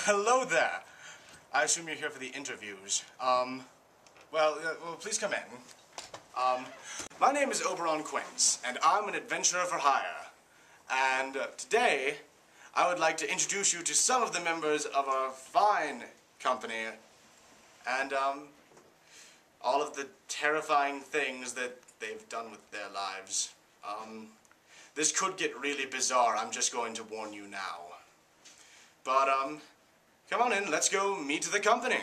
hello there. I assume you're here for the interviews. Well, please come in. My name is Oberon Quince, and I'm an adventurer for hire. And today, I would like to introduce you to some of the members of our fine company, and all of the terrifying things that they've done with their lives. This could get really bizarre, I'm just going to warn you now. But, come on in, let's go meet the company.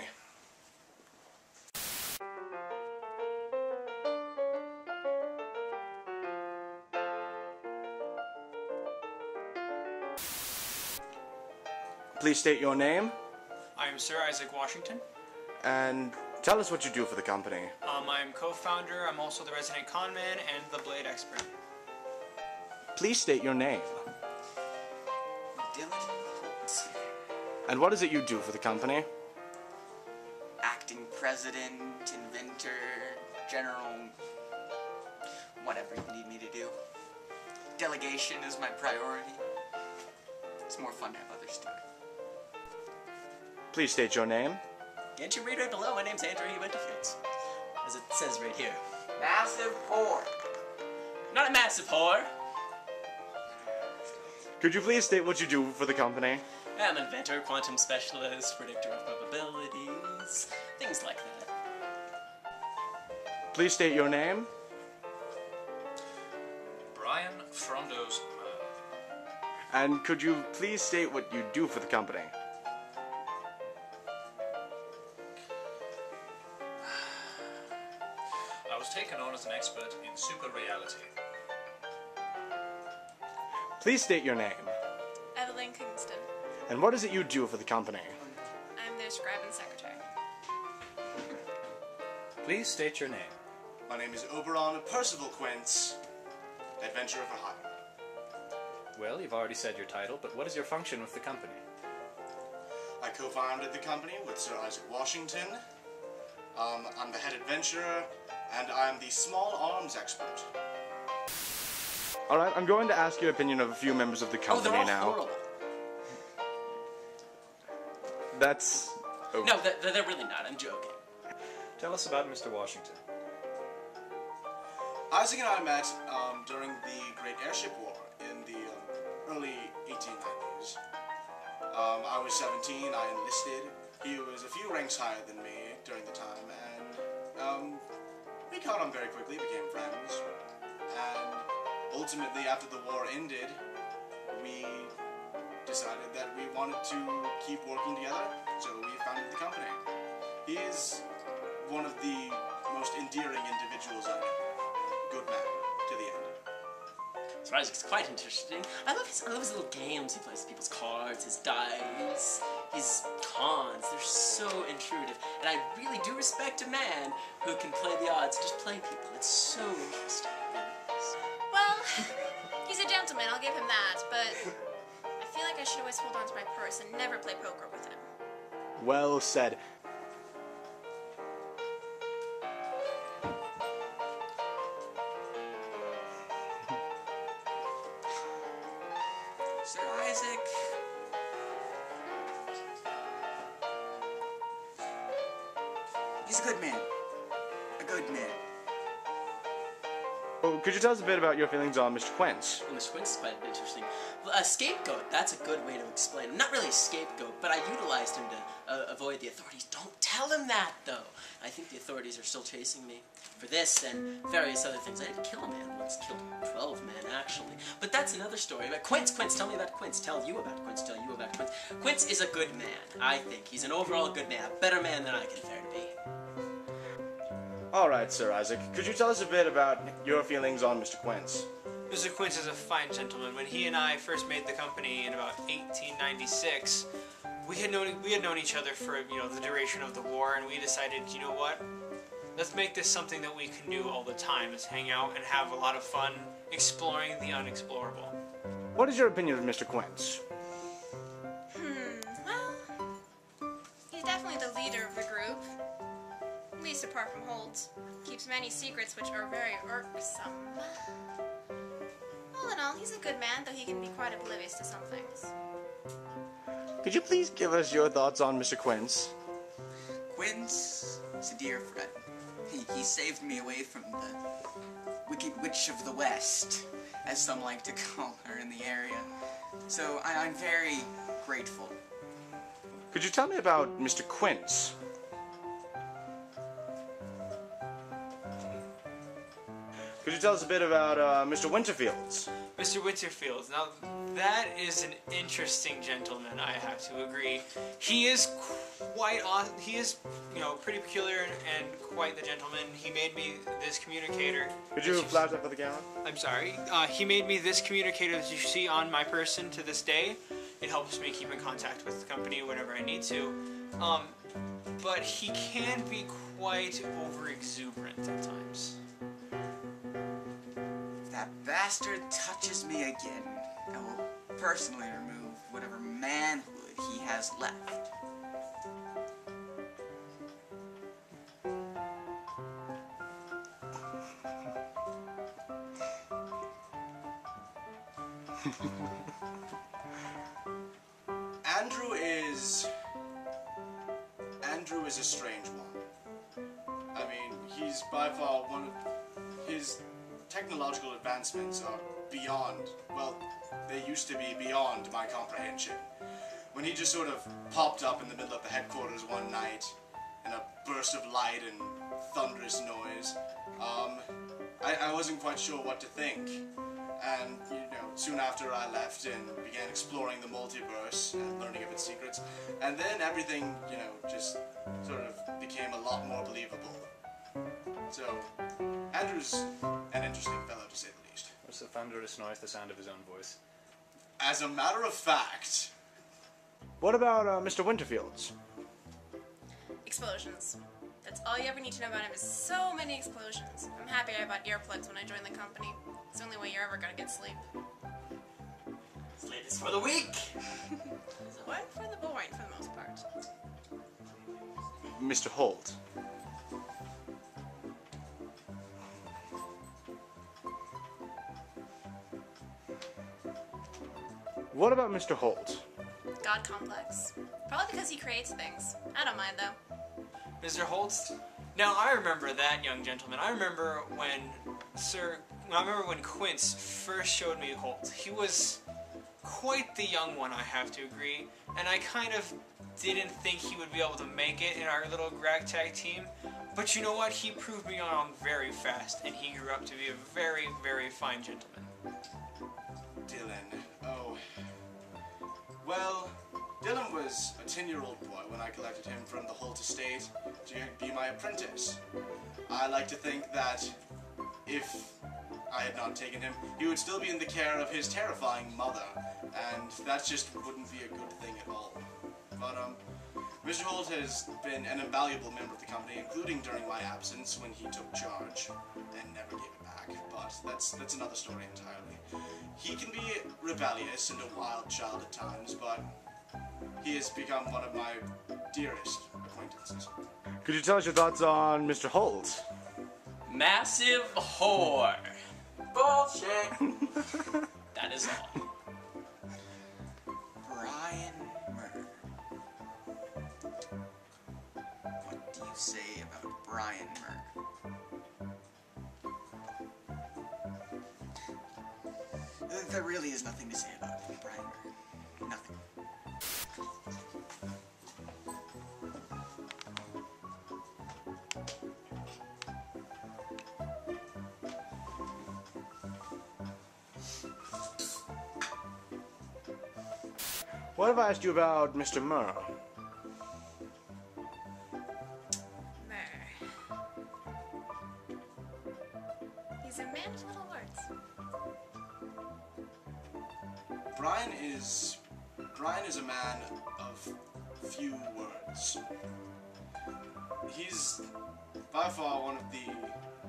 Please state your name. I am Sir Isaac Washington. And tell us what you do for the company. I'm co-founder, I'm also the resident conman and the blade expert. Please state your name. Dillon Holt. And what is it you do for the company? Acting president, inventor, general, whatever you need me to do. Delegation is my priority. It's more fun to have others do it. Please state your name. Can't you read right below? My name's Andrew Winterfields. As it says right here. Massive whore. Not a massive whore. Could you please state what you do for the company? I'm an inventor, quantum specialist, predictor of probabilities, things like that. Please state your name. Brian Frondo's Myrrh. And could you please state what you do for the company? I was taken on as an expert in super reality. Please state your name. Evaline, Kingston. And what is it you do for the company? I'm their scribe and secretary. Please state your name. My name is Oberon Percival Quince, adventurer for hire. Well, you've already said your title, but what is your function with the company? I co-founded the company with Sir Isaac Washington. I'm the head adventurer, and I'm the small arms expert. Alright, I'm going to ask your opinion of a few members of the company they're all now. horrible. That's... Oh. No, they're really not. I'm joking. Tell us about Mr. Washington. Isaac and I met during the Great Airship War in the early 1890s. I was 17, I enlisted. He was a few ranks higher than me during the time, and we caught on very quickly, became friends. And ultimately, after the war ended, we decided that we wanted to keep working together, so we founded the company. He is one of the most endearing individuals I know. Good man, to the end. So Isaac's quite interesting. I love his little games. He plays people's cards, his dice, his cons. They're so intrusive. And I really do respect a man who can play the odds, just play people. It's so interesting. It really is. Well, he's a gentleman, I'll give him that, but I feel like I should always hold on to my purse and never play poker with him. Well said. Sir Isaac. He's a good man. A good man. Oh, could you tell us a bit about your feelings on Mr. Quince? Well, Mr. Quince is quite interesting. Well, a scapegoat, that's a good way to explain him. Not really a scapegoat, but I utilized him to avoid the authorities. Don't tell him that, though. I think the authorities are still chasing me for this and various other things. I didn't kill a man once, killed 12 men, actually. But that's another story. But Quince, tell me about Quince. Tell you about Quince. Quince is a good man, I think. He's an overall good man, a better man than I can fare to be. Alright, Sir Isaac, could you tell us a bit about your feelings on Mr. Quince? Mr. Quince is a fine gentleman. When he and I first made the company in about 1896, we had known each other for, the duration of the war, and we decided, you know what? Let's make this something that we can do all the time. Let's hang out and have a lot of fun exploring the unexplorable. What is your opinion of Mr. Quince? Well, he's definitely the leader of the group. At least apart from Holt. Keeps many secrets which are very irksome. All in all, he's a good man, though he can be quite oblivious to some things. Could you please give us your thoughts on Mr. Quince? Quince is a dear friend. He saved me away from the Wicked Witch of the West, as some like to call her in the area. So I'm very grateful. Could you tell me about Mr. Quince? Could you tell us a bit about Mr. Winterfields? Mr. Winterfields. Now, that is an interesting gentleman, I have to agree. He is quite he is, pretty peculiar and quite the gentleman. He made me this communicator. Could you flash up for the camera? I'm sorry. He made me this communicator that you see on my person to this day. It helps me keep in contact with the company whenever I need to. But he can be quite over-exuberant at times. If that bastard touches me again, I will personally remove whatever manhood he has left. Andrew is a strange one. I mean, he's by far one of his technological advancements are beyond, well, they used to be beyond my comprehension. When he just sort of popped up in the middle of the headquarters one night in a burst of light and thunderous noise, I wasn't quite sure what to think. And, soon after I left and began exploring the multiverse and learning of its secrets, and then everything, just sort of became a lot more believable. So, Andrew's an interesting fellow, to say the least. What's the thunderous noise, the sound of his own voice? As a matter of fact... What about Mr. Winterfields? Explosions. That's all you ever need to know about him is so many explosions. I'm happy I bought earplugs when I joined the company. It's the only way you're ever gonna get sleep. Sleep is for the weak! What? For the boring, for the most part. Mr. Holt. What about Mr. Holt? God complex. Probably because he creates things. I don't mind though. Mr. Holt? Now, I remember that young gentleman. I remember when Quince first showed me Holt. He was quite the young one, I have to agree, and I kind of didn't think he would be able to make it in our little ragtag team. But you know what? He proved me wrong very fast, and he grew up to be a very, very fine gentleman. Dillon. Oh. Well, Dillon was a 10-year-old boy when I collected him from the Holt estate to be my apprentice. I like to think that if I had not taken him, he would still be in the care of his terrifying mother, and that just wouldn't be a good thing at all. But, Mr. Holt has been an invaluable member of the company, including during my absence when he took charge and never gave it back, but that's another story entirely. He can be rebellious and a wild child at times, but he has become one of my dearest acquaintances. Could you tell us your thoughts on Mr. Holt? Massive whore. Bullshit. That is all. Brian Myrrh. What do you say about Brian Myrrh? There really is nothing to say about Brian Myrrh. Nothing. What if I asked you about Mr. Myrrh? Myrrh. He's a man of little words. Brian is a man of few words. He's by far one of the...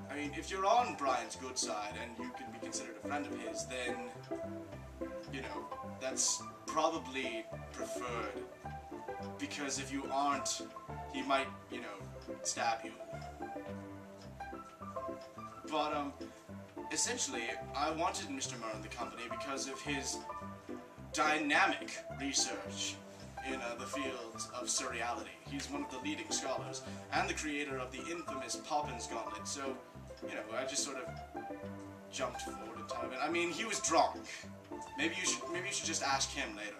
I mean, if you're on Brian's good side and you can be considered a friend of his, then, that's probably preferred. Because if you aren't, he might, stab you. But, essentially, I wanted Mr. Myrrh in the company because of his dynamic research in the field of surreality. He's one of the leading scholars and the creator of the infamous Poppins Gauntlet. So, you know, I just sort of jumped forward in time. I mean, he was drunk. Maybe you should just ask him later.